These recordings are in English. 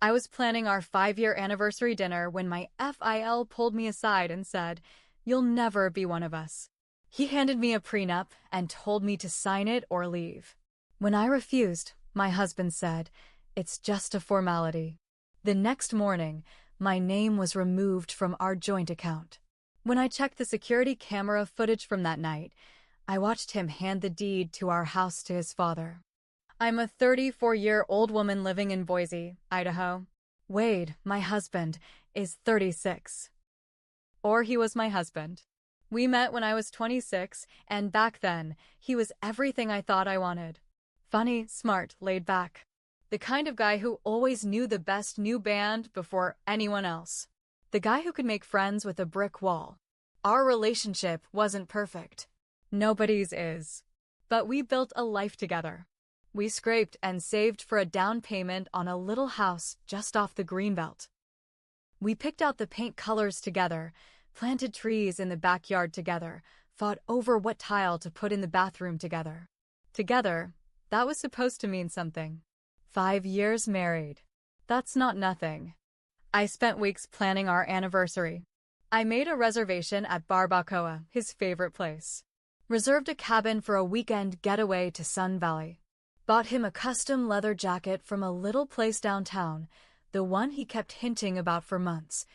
I was planning our 5-year anniversary dinner when my FIL pulled me aside and said, "You'll never be one of us." He handed me a prenup and told me to sign it or leave. When I refused, my husband said, "It's just a formality." The next morning, my name was removed from our joint account. When I checked the security camera footage from that night, I watched him hand the deed to our house to his father. I'm a 34-year-old woman living in Boise, Idaho. Wade, my husband, is 36. Or he was my husband. We met when I was 26, and back then, he was everything I thought I wanted. Funny, smart, laid back. The kind of guy who always knew the best new band before anyone else. The guy who could make friends with a brick wall. Our relationship wasn't perfect. Nobody's is. But we built a life together. We scraped and saved for a down payment on a little house just off the Greenbelt. We picked out the paint colors together, planted trees in the backyard together, fought over what tile to put in the bathroom together. Together, that was supposed to mean something. 5 years married. That's not nothing. I spent weeks planning our anniversary. I made a reservation at Barbacoa, his favorite place. Reserved a cabin for a weekend getaway to Sun Valley. Bought him a custom leather jacket from a little place downtown, the one he kept hinting about for months.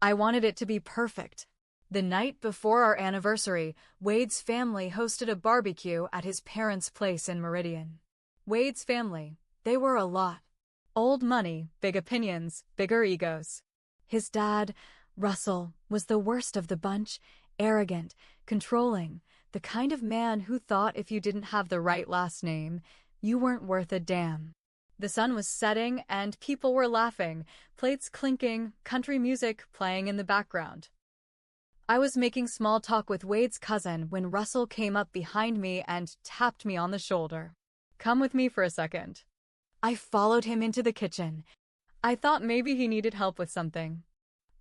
I wanted it to be perfect. The night before our anniversary, Wade's family hosted a barbecue at his parents' place in Meridian. Wade's family, they were a lot. Old money, big opinions, bigger egos. His dad, Russell, was the worst of the bunch, arrogant, controlling, the kind of man who thought if you didn't have the right last name, you weren't worth a damn. The sun was setting and people were laughing, plates clinking, country music playing in the background. I was making small talk with Wade's cousin when Russell came up behind me and tapped me on the shoulder. "Come with me for a second." I followed him into the kitchen. I thought maybe he needed help with something.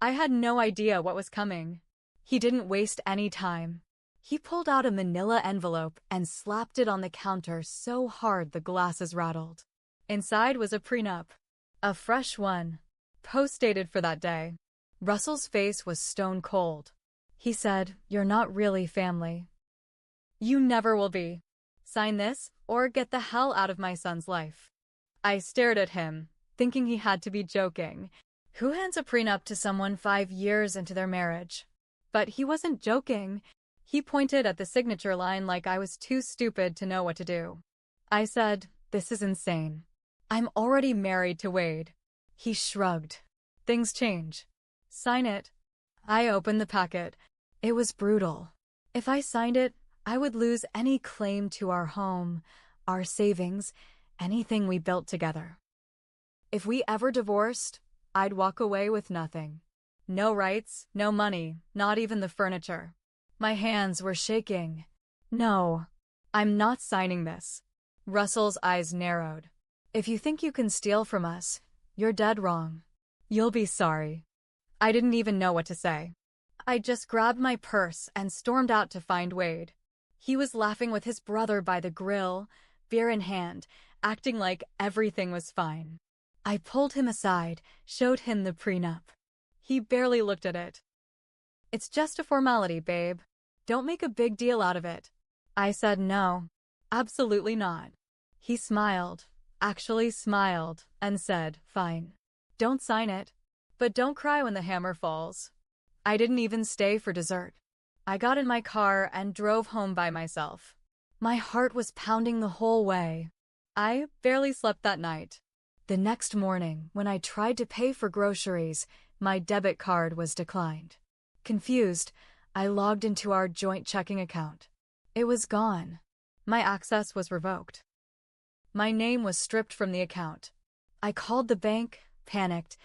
I had no idea what was coming. He didn't waste any time. He pulled out a manila envelope and slapped it on the counter so hard the glasses rattled. Inside was a prenup. A fresh one. Post-dated for that day. Russell's face was stone cold. He said, "You're not really family. You never will be. Sign this, or get the hell out of my son's life." I stared at him, thinking he had to be joking. Who hands a prenup to someone 5 years into their marriage? But he wasn't joking. He pointed at the signature line like I was too stupid to know what to do. I said, "This is insane. I'm already married to Wade." He shrugged. "Things change. Sign it." I opened the packet. It was brutal. If I signed it, I would lose any claim to our home, our savings, anything we built together. If we ever divorced, I'd walk away with nothing. No rights, no money, not even the furniture. My hands were shaking. "No, I'm not signing this." Russell's eyes narrowed. "If you think you can steal from us, you're dead wrong. You'll be sorry." I didn't even know what to say. I just grabbed my purse and stormed out to find Wade. He was laughing with his brother by the grill, beer in hand, acting like everything was fine. I pulled him aside, showed him the prenup. He barely looked at it. "It's just a formality, babe. Don't make a big deal out of it." I said no, absolutely not. He smiled, actually smiled, and said, "Fine. Don't sign it. But don't cry when the hammer falls." I didn't even stay for dessert. I got in my car and drove home by myself. My heart was pounding the whole way. I barely slept that night. The next morning, when I tried to pay for groceries, my debit card was declined. Confused, I logged into our joint checking account. It was gone. My access was revoked. My name was stripped from the account. I called the bank, panicked,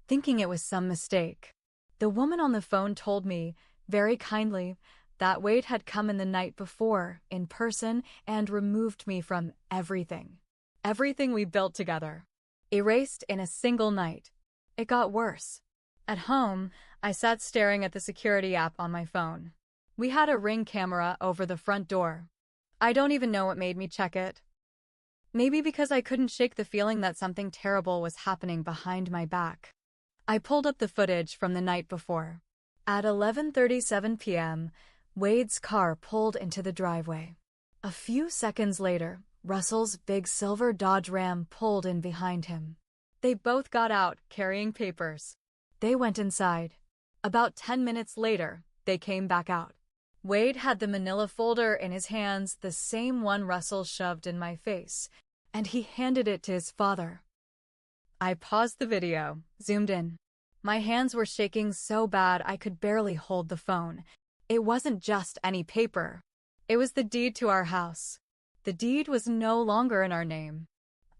thinking it was some mistake. The woman on the phone told me, very kindly, that Wade had come in the night before, in person, and removed me from everything. Everything we built together. Erased in a single night. It got worse. At home, I sat staring at the security app on my phone. We had a Ring camera over the front door. I don't even know what made me check it. Maybe because I couldn't shake the feeling that something terrible was happening behind my back. I pulled up the footage from the night before. At 11:37 p.m., Wade's car pulled into the driveway. A few seconds later, Russell's big silver Dodge Ram pulled in behind him. They both got out, carrying papers. They went inside. About 10 minutes later, they came back out. Wade had the manila folder in his hands, the same one Russell shoved in my face, and he handed it to his father. I paused the video, zoomed in. My hands were shaking so bad I could barely hold the phone. It wasn't just any paper. It was the deed to our house. The deed was no longer in our name.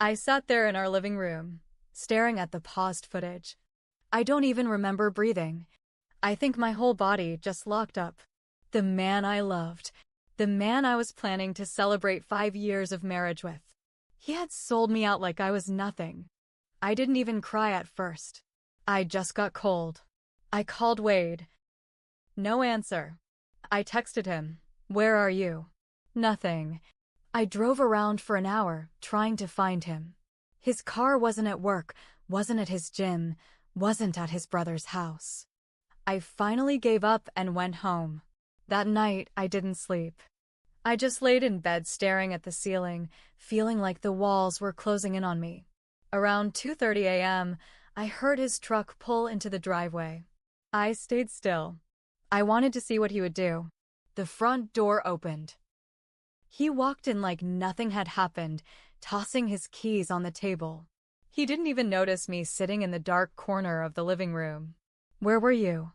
I sat there in our living room, staring at the paused footage. I don't even remember breathing. I think my whole body just locked up. The man I loved, the man I was planning to celebrate 5 years of marriage with. He had sold me out like I was nothing. I didn't even cry at first. I just got cold. I called Wade. No answer. I texted him. Where are you? Nothing. I drove around for an hour, trying to find him. His car wasn't at work, wasn't at his gym, wasn't at his brother's house. I finally gave up and went home. That night, I didn't sleep. I just laid in bed staring at the ceiling, feeling like the walls were closing in on me. Around 2:30 a.m., I heard his truck pull into the driveway. I stayed still. I wanted to see what he would do. The front door opened. He walked in like nothing had happened, tossing his keys on the table. He didn't even notice me sitting in the dark corner of the living room. Where were you?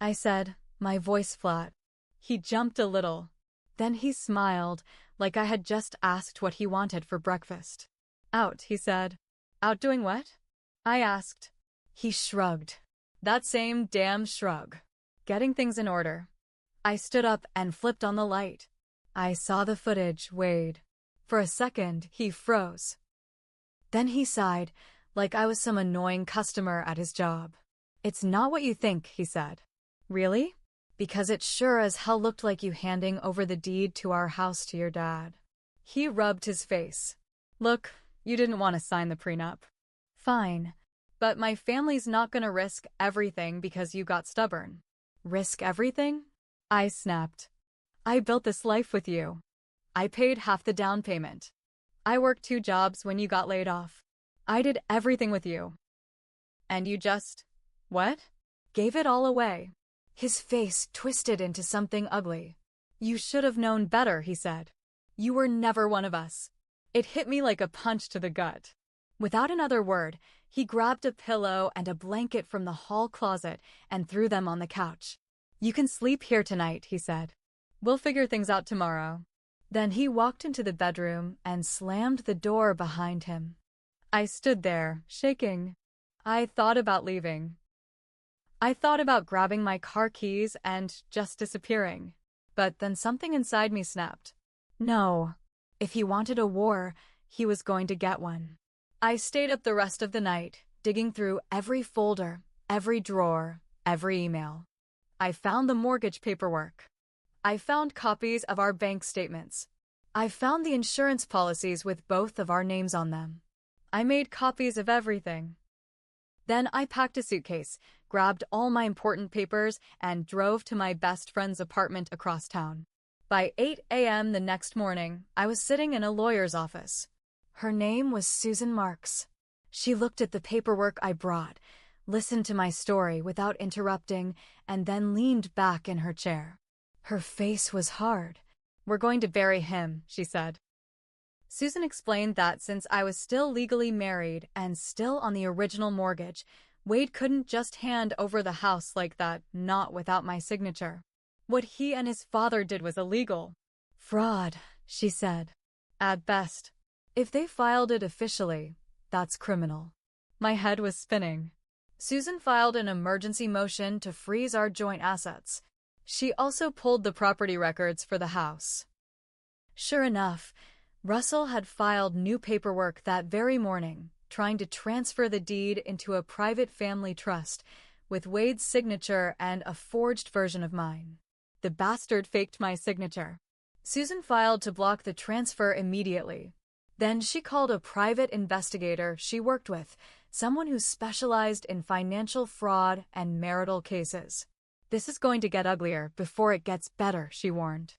I said, my voice flat. He jumped a little. Then he smiled, like I had just asked what he wanted for breakfast. Out, he said. Out doing what? I asked. He shrugged. That same damn shrug. Getting things in order. I stood up and flipped on the light. I saw the footage, Wade. For a second, he froze. Then he sighed, like I was some annoying customer at his job. It's not what you think, he said. Really? Because it sure as hell looked like you handing over the deed to our house to your dad. He rubbed his face. Look, you didn't want to sign the prenup. Fine. But my family's not gonna risk everything because you got stubborn. Risk everything? I snapped. I built this life with you. I paid half the down payment. I worked 2 jobs when you got laid off. I did everything with you. And you just, what? Gave it all away. His face twisted into something ugly. You should have known better, he said. You were never one of us. It hit me like a punch to the gut. Without another word, he grabbed a pillow and a blanket from the hall closet and threw them on the couch. You can sleep here tonight, he said. We'll figure things out tomorrow. Then he walked into the bedroom and slammed the door behind him. I stood there, shaking. I thought about leaving. I thought about grabbing my car keys and just disappearing. But then something inside me snapped. No. If he wanted a war, he was going to get one. I stayed up the rest of the night, digging through every folder, every drawer, every email. I found the mortgage paperwork. I found copies of our bank statements. I found the insurance policies with both of our names on them. I made copies of everything. Then I packed a suitcase, grabbed all my important papers, and drove to my best friend's apartment across town. By 8 a.m. the next morning, I was sitting in a lawyer's office. Her name was Susan Marks. She looked at the paperwork I brought, listened to my story without interrupting, and then leaned back in her chair. Her face was hard. We're going to bury him, she said. Susan explained that since I was still legally married and still on the original mortgage, Wade couldn't just hand over the house like that, not without my signature. What he and his father did was illegal. Fraud, she said. At best. If they filed it officially, that's criminal. My head was spinning. Susan filed an emergency motion to freeze our joint assets. She also pulled the property records for the house. Sure enough, Russell had filed new paperwork that very morning, trying to transfer the deed into a private family trust with Wade's signature and a forged version of mine. The bastard faked my signature. Susan filed to block the transfer immediately. Then she called a private investigator she worked with, someone who specialized in financial fraud and marital cases. This is going to get uglier before it gets better, she warned.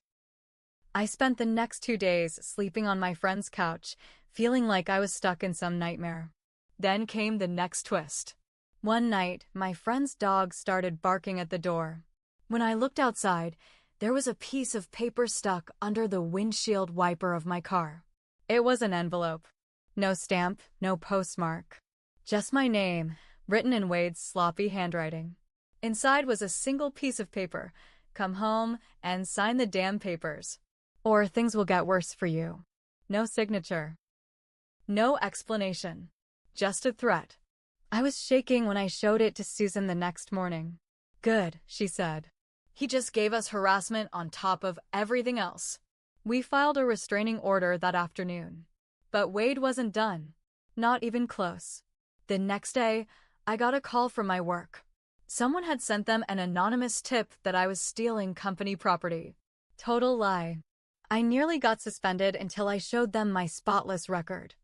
I spent the next 2 days sleeping on my friend's couch, feeling like I was stuck in some nightmare. Then came the next twist. One night, my friend's dog started barking at the door. When I looked outside, there was a piece of paper stuck under the windshield wiper of my car. It was an envelope. No stamp, no postmark. Just my name, written in Wade's sloppy handwriting. Inside was a single piece of paper. Come home and sign the damn papers, or things will get worse for you. No signature. No explanation. Just a threat. I was shaking when I showed it to Susan the next morning. Good, she said. He just gave us harassment on top of everything else. We filed a restraining order that afternoon. But Wade wasn't done. Not even close. The next day, I got a call from my work. Someone had sent them an anonymous tip that I was stealing company property. Total lie. I nearly got suspended until I showed them my spotless record.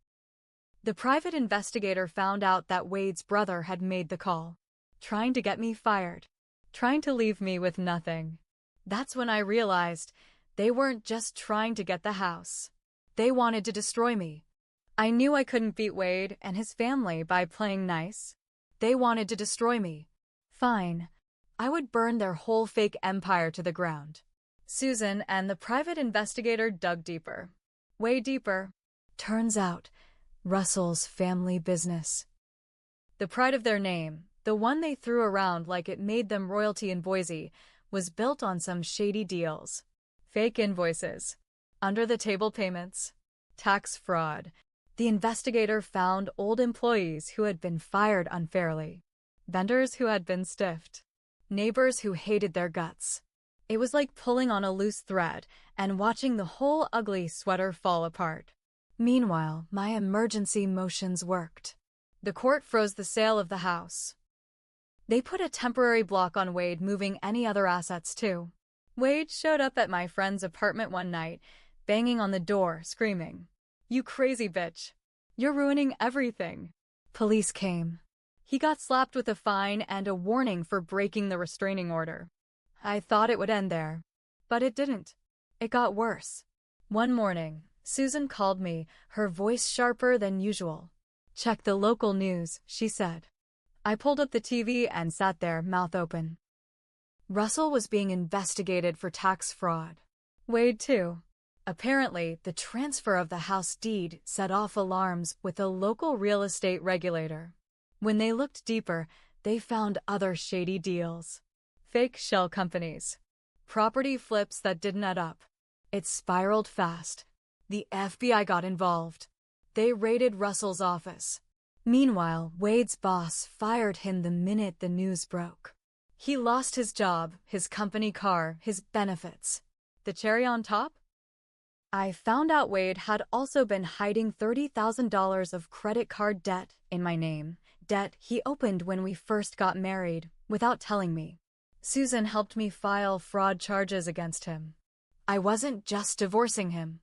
The private investigator found out that Wade's brother had made the call, trying to get me fired, trying to leave me with nothing. That's when I realized they weren't just trying to get the house. They wanted to destroy me. I knew I couldn't beat Wade and his family by playing nice. They wanted to destroy me. Fine. I would burn their whole fake empire to the ground. Susan and the private investigator dug deeper. Way deeper. Turns out, Russell's family business. The pride of their name, the one they threw around like it made them royalty in Boise, was built on some shady deals. Fake invoices. Under-the-table payments. Tax fraud. The investigator found old employees who had been fired unfairly. Vendors who had been stiffed. Neighbors who hated their guts. It was like pulling on a loose thread and watching the whole ugly sweater fall apart. Meanwhile, my emergency motions worked. The court froze the sale of the house. They put a temporary block on Wade moving any other assets too. Wade showed up at my friend's apartment one night, banging on the door, screaming, "You crazy bitch! You're ruining everything!" Police came. He got slapped with a fine and a warning for breaking the restraining order. I thought it would end there, but it didn't. It got worse. One morning, Susan called me, her voice sharper than usual. "Check the local news," she said. I pulled up the TV and sat there, mouth open. Russell was being investigated for tax fraud. Wade too. Apparently, the transfer of the house deed set off alarms with a local real estate regulator. When they looked deeper, they found other shady deals. Fake shell companies. Property flips that didn't add up. It spiraled fast. The FBI got involved. They raided Russell's office. Meanwhile, Wade's boss fired him the minute the news broke. He lost his job, his company car, his benefits. The cherry on top? I found out Wade had also been hiding $30,000 of credit card debt in my name, debt he opened when we first got married, without telling me. Susan helped me file fraud charges against him. I wasn't just divorcing him.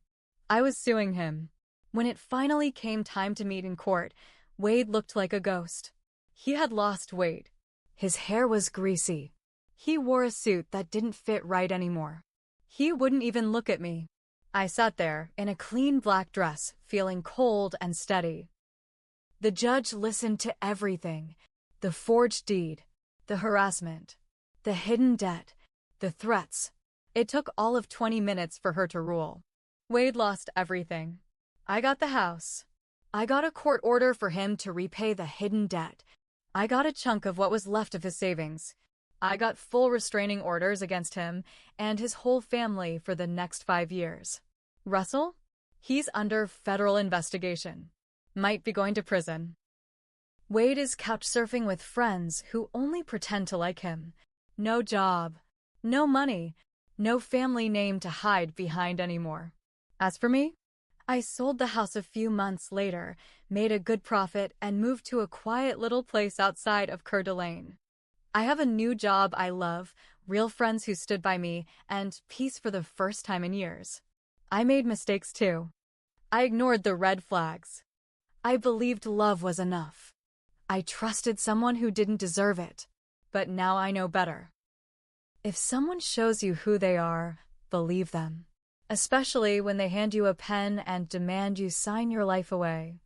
I was suing him. When it finally came time to meet in court, Wade looked like a ghost. He had lost weight. His hair was greasy. He wore a suit that didn't fit right anymore. He wouldn't even look at me. I sat there, in a clean black dress, feeling cold and steady. The judge listened to everything. The forged deed, the harassment, the hidden debt, the threats. It took all of 20 minutes for her to rule. Wade lost everything. I got the house. I got a court order for him to repay the hidden debt. I got a chunk of what was left of his savings. I got full restraining orders against him and his whole family for the next 5 years. Russell? He's under federal investigation. Might be going to prison. Wade is couch surfing with friends who only pretend to like him. No job, no money, no family name to hide behind anymore. As for me, I sold the house a few months later, made a good profit, and moved to a quiet little place outside of Coeur d'Alene. I have a new job I love, real friends who stood by me, and peace for the first time in years. I made mistakes too. I ignored the red flags. I believed love was enough. I trusted someone who didn't deserve it. But now I know better. If someone shows you who they are, believe them. Especially when they hand you a pen and demand you sign your life away.